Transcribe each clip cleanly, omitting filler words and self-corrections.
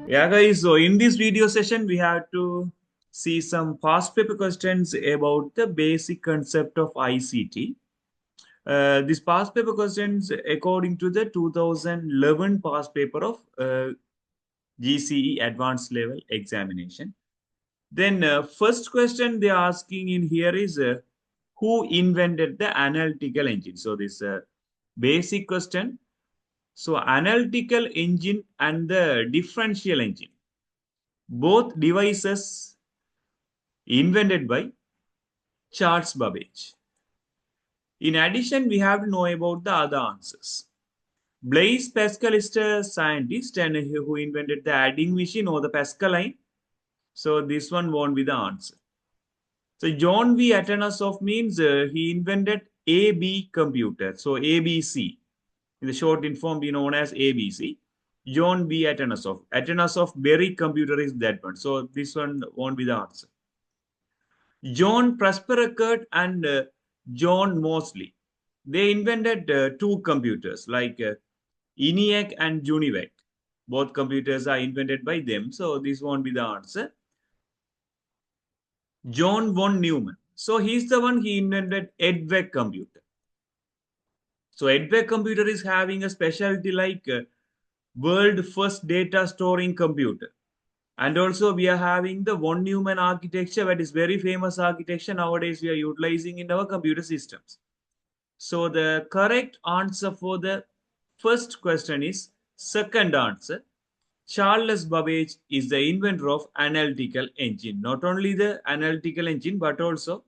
Yeah, guys. So in this video session, we have to see some past paper questions about the basic concept of ICT. These past paper questions, according to the 2011 past paper of GCE Advanced Level Examination. Then first question they are asking in here is who invented the analytical engine? So this basic question. So analytical engine and the differential engine, both devices invented by Charles Babbage. In addition, we have to know about the other answers. Blaise Pascal is a scientist and who invented the adding machine or the Pascal line. So this one won't be the answer. So John V. Atanasoff means he invented AB computer. So ABC. In the short inform be known as ABC. John V. Atanasoff. Atanasoff Berry computer is that one. So this one won't be the answer. John Prosper and John Mosley. They invented two computers like ENIAC and Univac. Both computers are invented by them, so this won't be the answer. John von Neumann. So he's the one he invented EDVEC computer. So EDVEC computer is having a specialty like world first data storing computer. And also we are having the von Neumann architecture, that is very famous architecture nowadays we are utilizing in our computer systems. So the correct answer for the first question is second answer. Charles Babbage is the inventor of analytical engine. Not only the analytical engine, but also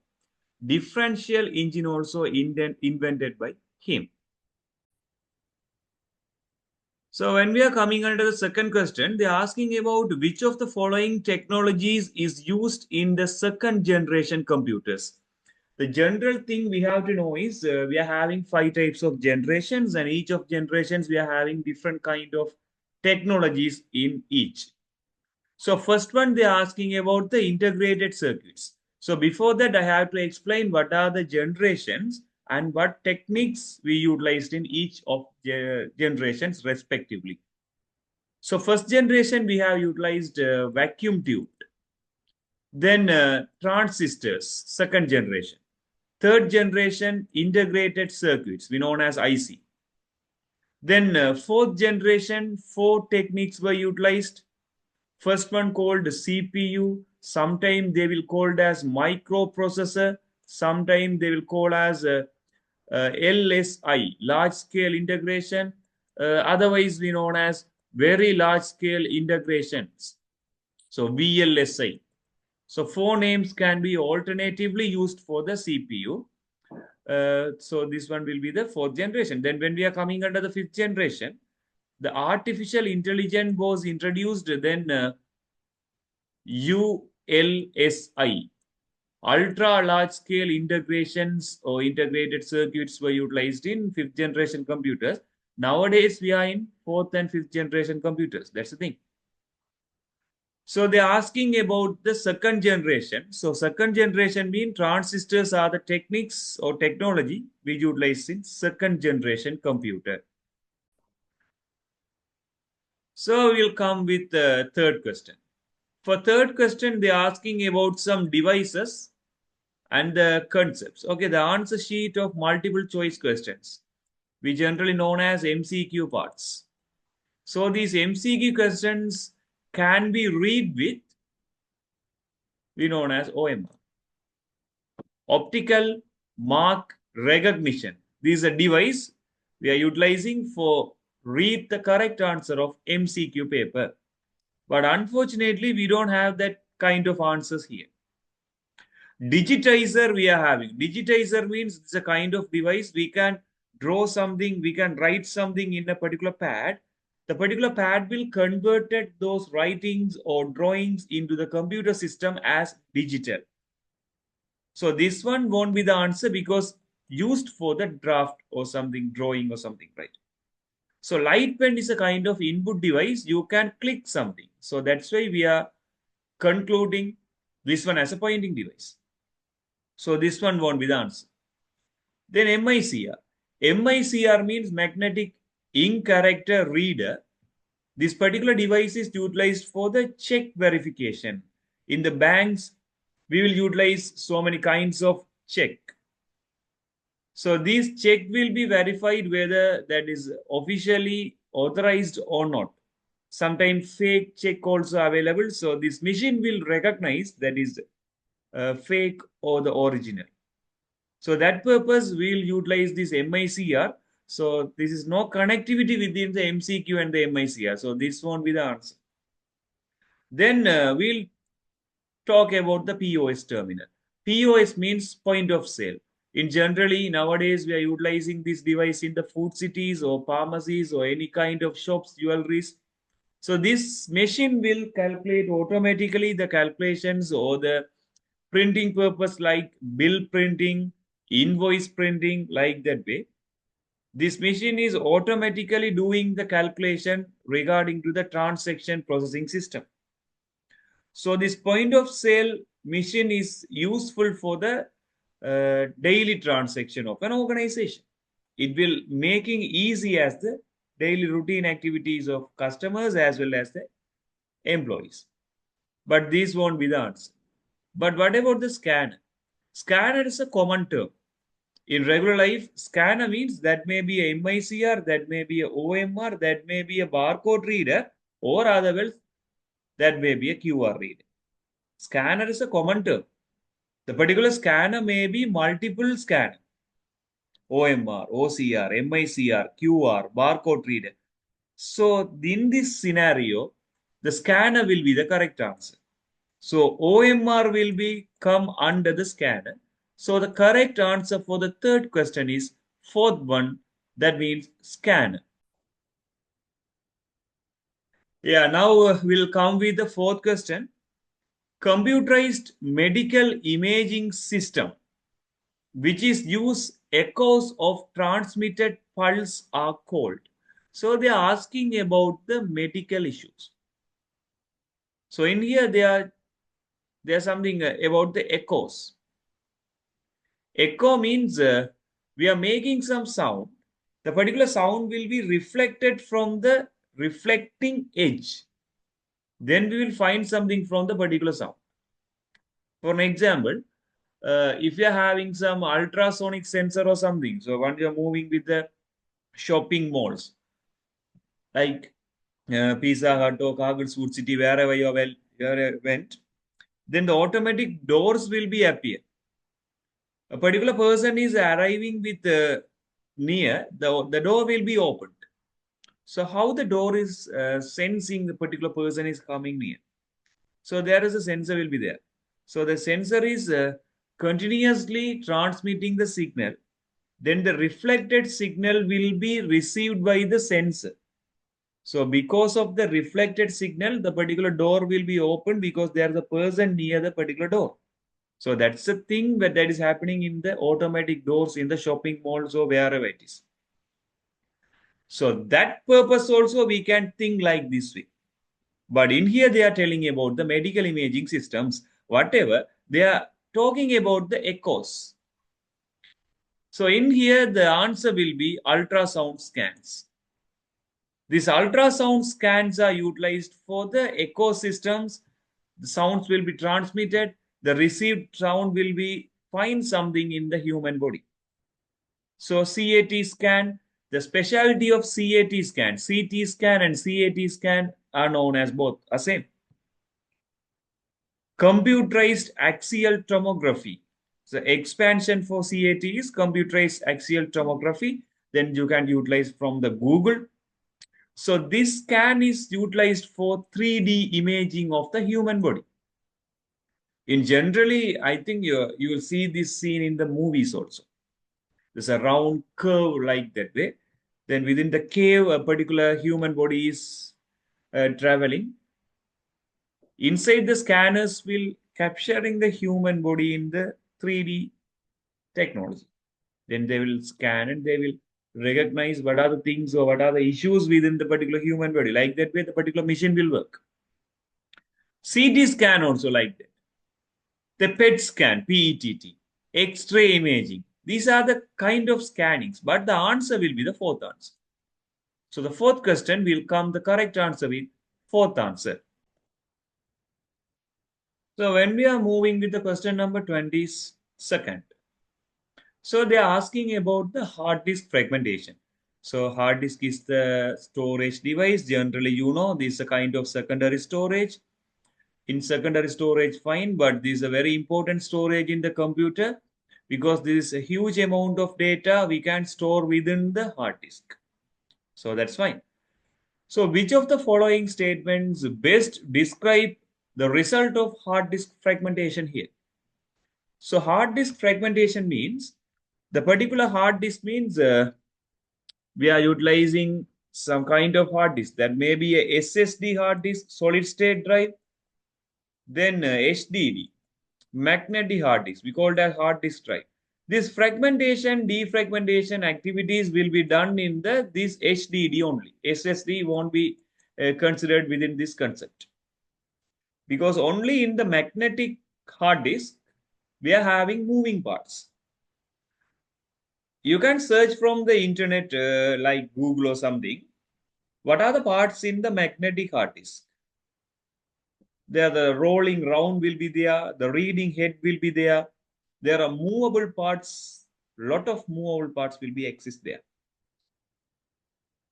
differential engine also invented by him. So when we are coming under the second question, they are asking about which of the following technologies is used in the second generation computers. The general thing we have to know is we are having 5 types of generations, and each of generations we are having different kind of technologies in each. So first one they are asking about the integrated circuits. So before that I have to explain what are the generations and what techniques we utilized in each of the generations respectively. So first generation we have utilized vacuum tube. Then transistors, second generation. Third generation integrated circuits, we known as IC. Then fourth generation, 4 techniques were utilized. First one called CPU. Sometime they will called as microprocessor. Sometime they will call as LSI, large scale integration. Otherwise we known as very large scale integrations. So VLSI. So 4 names can be alternatively used for the CPU. So this one will be the fourth generation. Then when we are coming under the fifth generation, the artificial intelligence was introduced. Then ULSI, ultra large scale integrations or integrated circuits were utilized in fifth generation computers. Nowadays we are in fourth and fifth generation computers. That's the thing. So they're asking about the second generation. So second generation means transistors are the techniques or technology we utilize in second generation computer. So we'll come with the third question. For third question, they're asking about some devices and the concepts. Okay, the answer sheet of multiple choice questions, we generally known as MCQ parts. So these MCQ questions can be read with, we known as OMR. Optical mark recognition. This is a device we are utilizing for read the correct answer of MCQ paper. But unfortunately, we don't have that kind of answers here. Digitizer we are having. Digitizer means it's a kind of device we can draw something, we can write something in a particular pad. The particular pad will convert those writings or drawings into the computer system as digital. So this one won't be the answer because used for the draft or something, drawing or something, right? So light pen is a kind of input device. You can click something. So that's why we are concluding this one as a pointing device. So this one won't be the answer. Then MICR. MICR means magnetic ink character reader. This particular device is utilized for the check verification. In the banks, we will utilize so many kinds of check. So this check will be verified whether that is officially authorized or not. Sometimes fake check also available. So this machine will recognize that is fake or the original. So that purpose we'll utilize this MICR. So this is no connectivity within the MCQ and the MICR. So this won't be the answer. Then we'll talk about the POS terminal. POS means point of sale. In generally, nowadays, we are utilizing this device in the food cities or pharmacies or any kind of shops, jewelries. So this machine will calculate automatically the calculations or the printing purpose like bill printing, invoice printing, like that way. This machine is automatically doing the calculation regarding to the transaction processing system. So this point of sale machine is useful for the daily transaction of an organization. It will making easy as the daily routine activities of customers as well as the employees. But this won't be the answer. But what about the scanner? Scanner is a common term. In regular life, scanner means that may be a MICR, that may be a OMR, that may be a barcode reader, or otherwise that may be a QR reader. Scanner is a common term. The particular scanner may be multiple scanner. OMR, OCR, MICR, QR, barcode reader. So in this scenario, the scanner will be the correct answer. So OMR will be come under the scanner. So the correct answer for the third question is fourth one. That means scanner. Yeah, now we'll come with the fourth question. Computerized medical imaging system, which is use echoes of transmitted pulse are called. So they are asking about the medical issues. So in here there's something about the echoes. Echo means we are making some sound. The particular sound will be reflected from the reflecting edge. Then we will find something from the particular sound. For an example, if you're having some ultrasonic sensor or something, so when you're moving with the shopping malls like Pizza Hut or Kaggle Food City, wherever you went, then the automatic doors will be appear. A particular person is arriving with near, the door will be opened. So how the door is sensing the particular person is coming near. So there is a sensor will be there. So the sensor is continuously transmitting the signal. Then the reflected signal will be received by the sensor. So because of the reflected signal, the particular door will be opened because there is a person near the particular door. So that's the thing that is happening in the automatic doors in the shopping malls or wherever it is. So that purpose also we can think like this way. But in here they are telling about the medical imaging systems, whatever, they are talking about the echoes. So in here the answer will be ultrasound scans. These ultrasound scans are utilized for the ecosystems. The sounds will be transmitted. The received sound will be find something in the human body. So CAT scan, the specialty of CAT scan, CT scan and CAT scan are known as both the same. Computerized axial tomography. So expansion for CAT is computerized axial tomography. Then you can utilize from the Google. So this scan is utilized for 3D imaging of the human body. In generally, I think you will see this scene in the movies also. There's a round curve like that way. Then within the cave, a particular human body is traveling. Inside the scanners will capturing the human body in the 3D technology. Then they will scan and they will recognize what are the things or what are the issues within the particular human body. Like that way, the particular machine will work. CT scan also like that. The PET scan, PETT, X-ray imaging. These are the kind of scannings, but the answer will be the fourth answer. So the fourth question will come the correct answer with fourth answer. So when we are moving with the question number 22nd, so they are asking about the hard disk fragmentation. So hard disk is the storage device. Generally, you know, this is a kind of secondary storage. In secondary storage, fine, but this is a very important storage in the computer because this is a huge amount of data we can store within the hard disk. So that's fine. So which of the following statements best describe the result of hard disk fragmentation here? So hard disk fragmentation means the particular hard disk means we are utilizing some kind of hard disk that may be a SSD hard disk, solid state drive, then HDD, magnetic hard disk. We call that hard disk drive. This fragmentation, defragmentation activities will be done in this HDD only. SSD won't be considered within this concept because only in the magnetic hard disk we are having moving parts. You can search from the internet like Google or something. What are the parts in the magnetic hard disk? There, the rolling round will be there, the reading head will be there. There are movable parts, lot of movable parts will be exist there.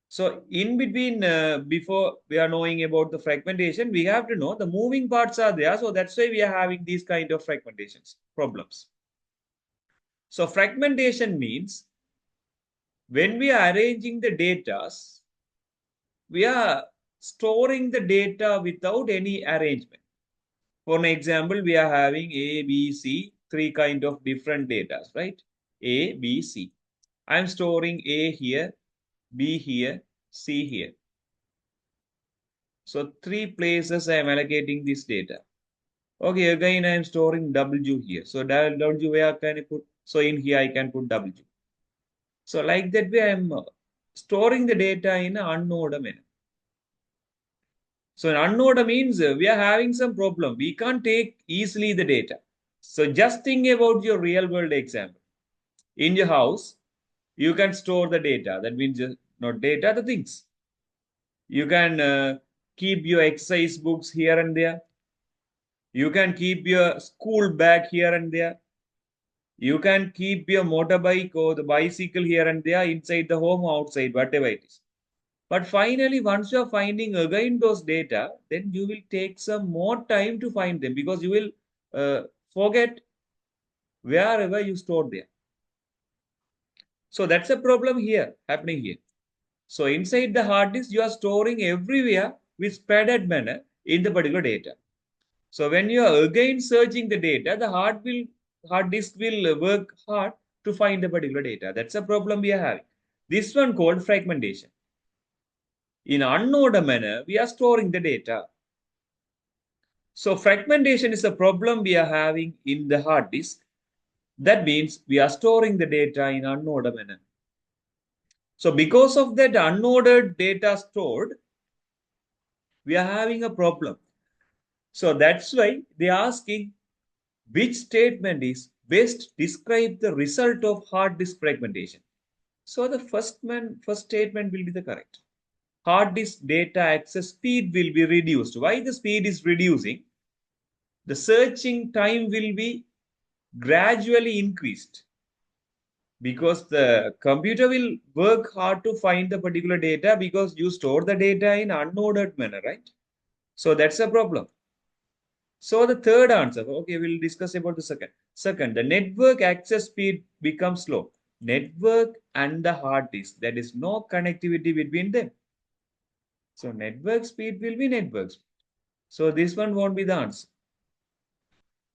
So in between, before we are knowing about the fragmentation, we have to know the moving parts are there. So that's why we are having these kind of fragmentations problems. So fragmentation means when we are arranging the data, we are storing the data without any arrangement. For an example, we are having A, B, C, three kind of different data, right? A, B, C. I'm storing A here, B here, C here. So three places I am allocating this data. Okay, again I am storing W here. So W where can I put? So in here I can put W. So like that way I am storing the data in an unordered manner. So an unordered means we are having some problem. We can't take easily the data. So just think about your real world example. In your house, you can store the data. That means not data, the things. You can keep your exercise books here and there. You can keep your school bag here and there. You can keep your motorbike or the bicycle here and there inside the home or outside, whatever it is. But finally, once you are finding again those data, then you will take some more time to find them because you will forget wherever you stored there. So that's a problem here, happening here. So inside the hard disk, you are storing everywhere with padded manner in the particular data. So when you are again searching the data, the hard disk will work hard to find the particular data. That's a problem we are having. This one called fragmentation. In unordered manner, we are storing the data. So fragmentation is a problem we are having in the hard disk. That means we are storing the data in unordered manner. So because of that unordered data stored, we are having a problem. So that's why they are asking which statement is best describe the result of hard disk fragmentation. So the first statement will be the correct. Hard disk data access speed will be reduced. Why the speed is reducing? The searching time will be gradually increased because the computer will work hard to find the particular data because you store the data in unordered manner, right? So that's a problem. So the third answer, okay, we'll discuss about the second. Second, the network access speed becomes slow. Network and the hard disk, there is no connectivity between them. So network speed will be network speed. So this one won't be the answer.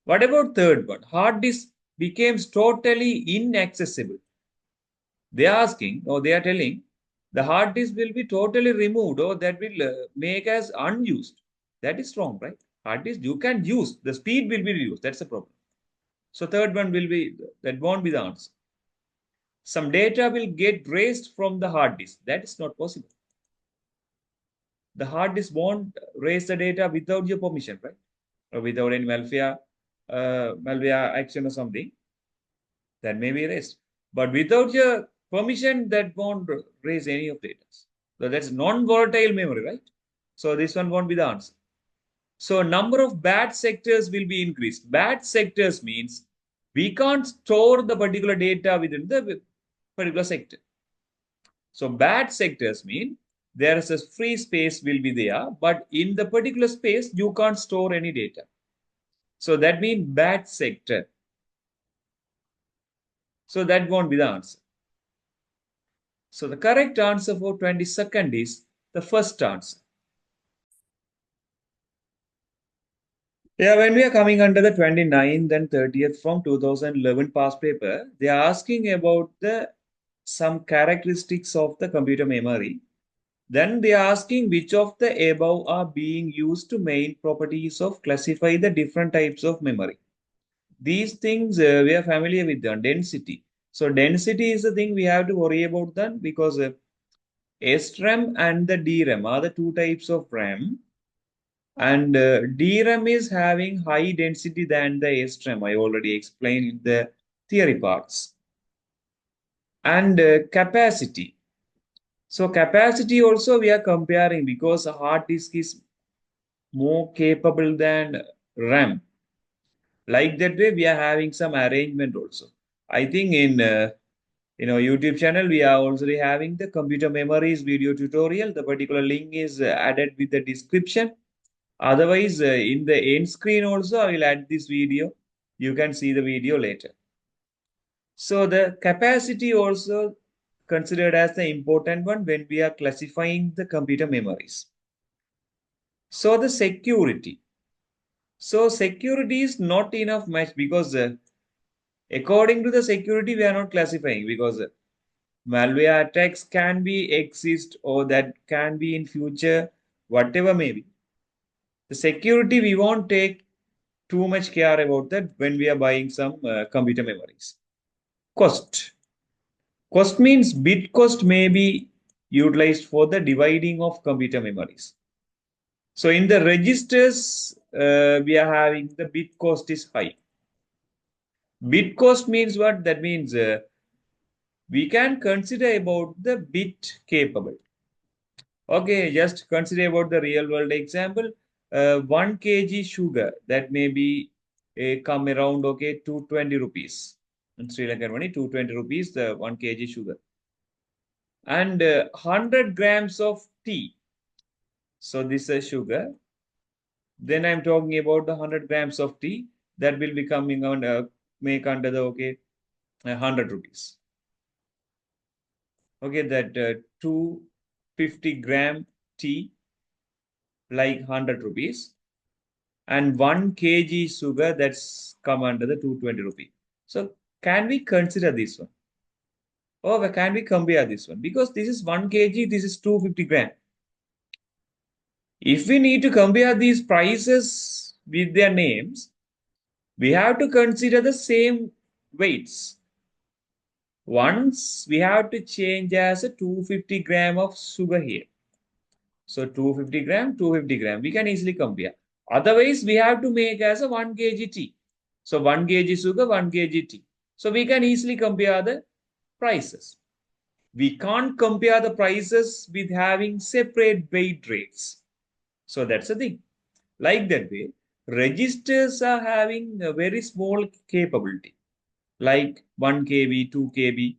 What about third one? Hard disk becomes totally inaccessible. They are asking or they are telling the hard disk will be totally removed or that will make as unused. That is wrong, right? Hard disk you can use, the speed will be reduced. That's the problem. So third one will be, that won't be the answer. Some data will get erased from the hard disk. That is not possible. The hard disk won't erase the data without your permission, right? Or without any malware action or something. That may be erased. But without your permission, that won't erase any of data. So that's non-volatile memory, right? So this one won't be the answer. So number of bad sectors will be increased. Bad sectors means we can't store the particular data within the particular sector. So bad sectors mean there is a free space will be there, but in the particular space you can't store any data. So that means bad sector. So that won't be the answer. So the correct answer for 22nd is the first answer. Yeah, when we are coming under the 29th and 30th from 2011 past paper, they are asking about the some characteristics of the computer memory. Then they are asking which of the above are being used to main properties of classify the different types of memory. These things we are familiar with them. Density. So density is the thing we have to worry about then because SRAM and the DRAM are the two types of RAM. And DRAM is having high density than the SRAM. I already explained in the theory parts. And capacity. So capacity also we are comparing because a hard disk is more capable than RAM. Like that way, we are having some arrangement also. I think in YouTube channel we are already having the computer memories video tutorial. The particular link is added with the description. Otherwise, in the end screen also, I will add this video. You can see the video later. So the capacity also considered as the important one when we are classifying the computer memories. So the security. So security is not enough much because according to the security, we are not classifying because malware attacks can be exist or that can be in future, whatever may be. The security we won't take too much care about that when we are buying some computer memories. Cost. Cost means bit cost may be utilized for the dividing of computer memories. So in the registers, we are having the bit cost is high. Bit cost means what? That means we can consider about the bit capable. Okay, just consider about the real world example. 1 kg sugar that may be come around okay 220 rupees. In Sri Lankan money, 220 rupees, the 1 kg sugar. And 100 grams of tea. So this is sugar. Then I'm talking about the 100 grams of tea that will be coming on make under the okay 100 rupees. Okay, that 250-gram tea like 100 rupees and 1 kg sugar that's come under the 220 rupee. So can we consider this one? Or can we compare this one? Because this is 1 kg, this is 250 gram. If we need to compare these prices with their names, we have to consider the same weights. Once we have to change as a 250 gram of sugar here. So 250 gram, 250 gram, we can easily compare. Otherwise, we have to make as a 1 kg tea. So 1 kg sugar, 1 kg tea. So we can easily compare the prices. We can't compare the prices with having separate weight rates. So that's the thing. Like that way, registers are having a very small capability, like 1 kb, 2 kb.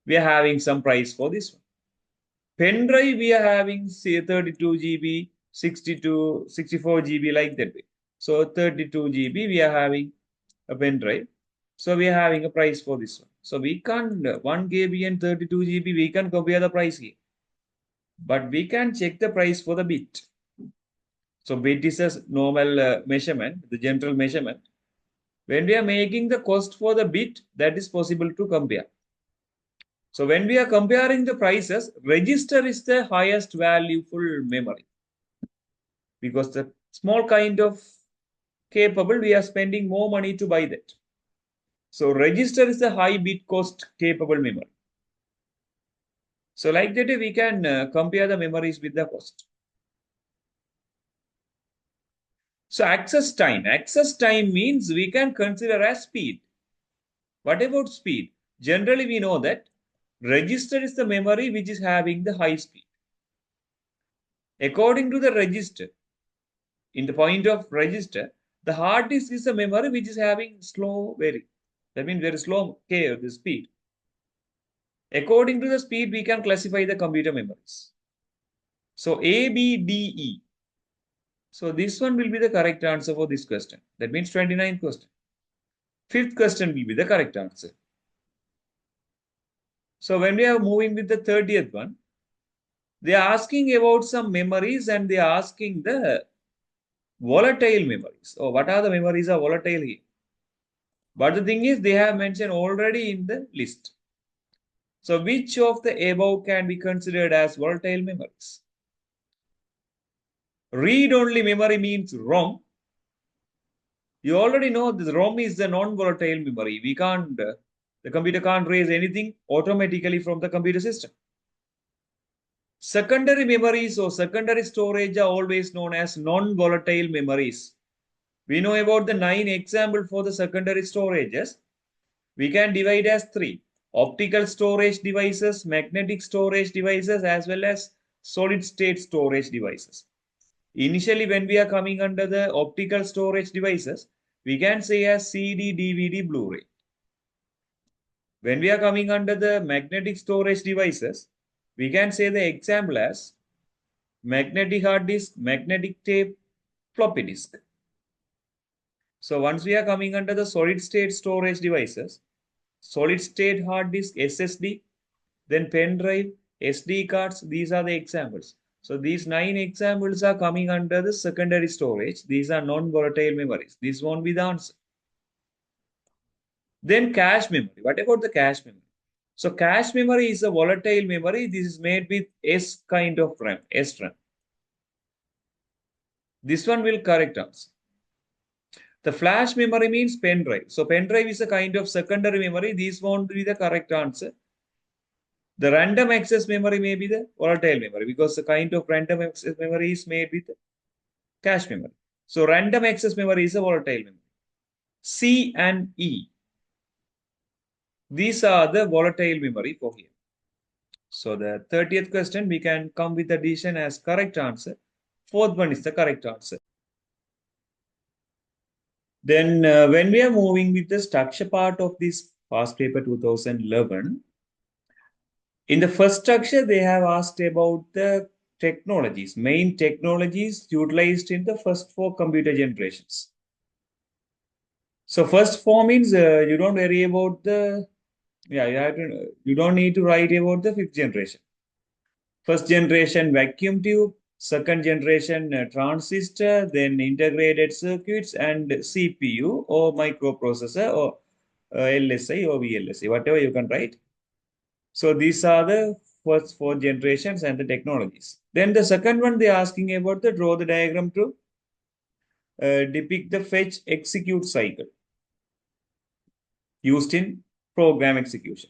We are having some price for this one. Pen drive, we are having say 32 GB, 62, 64 GB like that way. So 32 GB, we are having a pen drive. So we are having a price for this one. So we can't 1 KB and 32 GB, we can compare the price here. But we can check the price for the bit. So bit is a normal measurement, the general measurement. When we are making the cost for the bit, that is possible to compare. So when we are comparing the prices, register is the highest valuable memory because the small kind of capable, we are spending more money to buy that. So register is the high bit cost capable memory. So like that, we can compare the memories with the cost. So access time. Access time means we can consider as speed. What about speed? Generally, we know that register is the memory which is having the high speed. According to the register, in the point of register, the hard disk is a memory which is having slow vary. That means very slow k the speed. According to the speed, we can classify the computer memories. So A, B, D, E. So this one will be the correct answer for this question. That means 29th question. Fifth question will be the correct answer. So when we are moving with the 30th one, they are asking about some memories and they are asking the volatile memories. Oh, what are the memories are volatile here? But the thing is, they have mentioned already in the list. So which of the above can be considered as volatile memories? Read-only memory means ROM. You already know this ROM is the non-volatile memory. The computer can't raise anything automatically from the computer system. Secondary memories or secondary storage are always known as non-volatile memories. We know about the 9 examples for the secondary storages. We can divide as 3. Optical storage devices, magnetic storage devices, as well as solid state storage devices. Initially, when we are coming under the optical storage devices, we can say as CD, DVD, Blu-ray. When we are coming under the magnetic storage devices, we can say the example as magnetic hard disk, magnetic tape, floppy disk. So once we are coming under the solid state storage devices, solid state hard disk, SSD, then pen drive, SD cards, these are the examples. So these 9 examples are coming under the secondary storage. These are non-volatile memories. This won't be the answer. Then cache memory. What about the cache memory? So cache memory is a volatile memory. This is made with S kind of RAM, SRAM. This one will correct answer. The flash memory means pen drive. So pen drive is a kind of secondary memory. This won't be the correct answer. The random access memory may be the volatile memory because the kind of random access memory is made with cache memory. So random access memory is a volatile memory. C and E. These are the volatile memory for here. So the 30th question, we can come with addition as correct answer. Fourth one is the correct answer. Then when we are moving with the structure part of this past paper 2011, in the first structure, they have asked about the technologies, main technologies utilized in the first 4 computer generations. So first 4 means you don't worry about the, you don't need to write about the 5th generation. First generation vacuum tube, second generation transistor, then integrated circuits and CPU or microprocessor or LSI or VLSI, whatever you can write. So these are the first 4 generations and the technologies. Then the second one, they're asking about the draw the diagram to depict the fetch execute cycle used in program execution.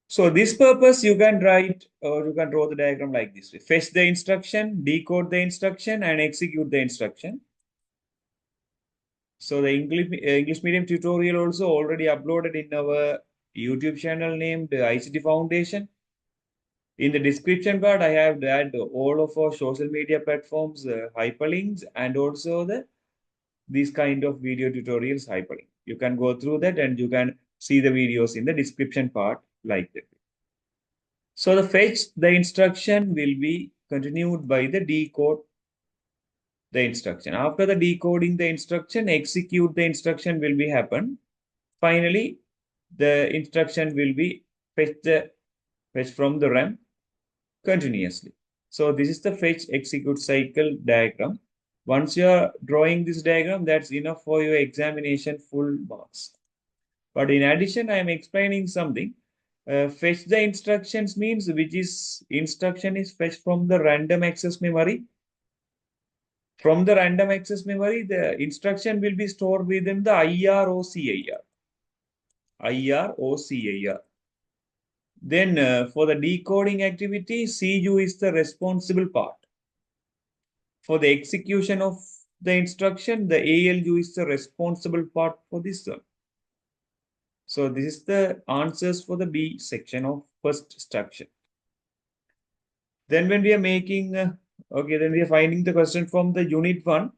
So this purpose, you can write or you can draw the diagram like this way. Fetch the instruction, decode the instruction, and execute the instruction. So the English medium tutorial also already uploaded in our YouTube channel named ICT Foundation. In the description part, I have added all of our social media platforms hyperlinks and also these kind of video tutorials hyperlink. You can go through that and you can see the videos in the description part like that. So the fetch the instruction will be continued by the decode the instruction. After the decoding the instruction, execute the instruction will be happen. Finally, the instruction will be fetch from the RAM continuously. So this is the fetch execute cycle diagram. Once you are drawing this diagram, that's enough for your examination full marks. But in addition, I am explaining something. Fetch the instructions means which is instruction is fetched from the random access memory. From the random access memory, the instruction will be stored within the IR or CIR. IR or CIR. Then for the decoding activity, CU is the responsible part. For the execution of the instruction, the ALU is the responsible part for this one. So this is the answers for the B section of first structure. Then when we are making Okay, then we are finding the question from the unit 1.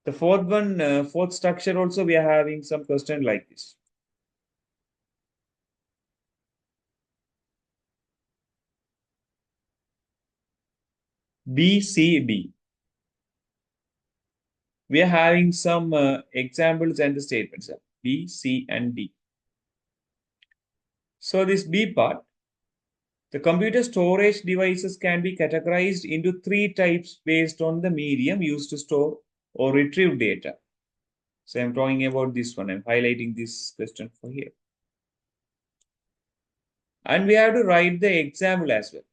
The fourth one, fourth structure also, we are having some question like this. B, C, D. We are having some examples and the statements. B, C, and D. So this B part, the computer storage devices can be categorized into 3 types based on the medium used to store or retrieve data. So I'm talking about this one. I'm highlighting this question for here. And we have to write the example as well.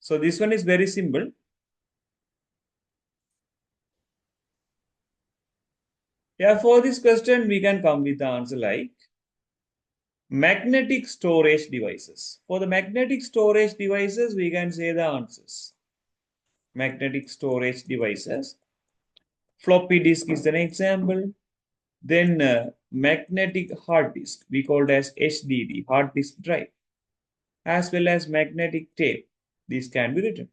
So this one is very simple. Yeah, for this question, we can come with the answer like magnetic storage devices. For the magnetic storage devices, we can say the answers. Magnetic storage devices. Floppy disk is an example. Then magnetic hard disk, we called as HDD, hard disk drive, as well as magnetic tape. These can be written.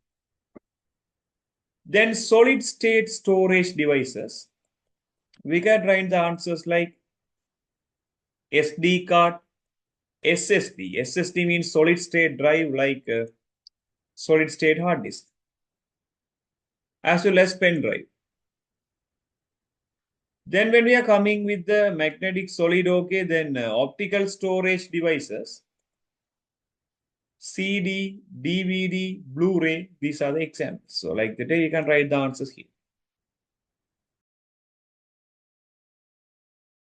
Then solid state storage devices. We can write the answers like SD card, SSD. SSD means solid state drive like solid state hard disk, as well as pen drive. Then when we are coming with the magnetic solid, okay, then optical storage devices, CD, DVD, Blu-ray, these are the examples. So like that, you can write the answers here.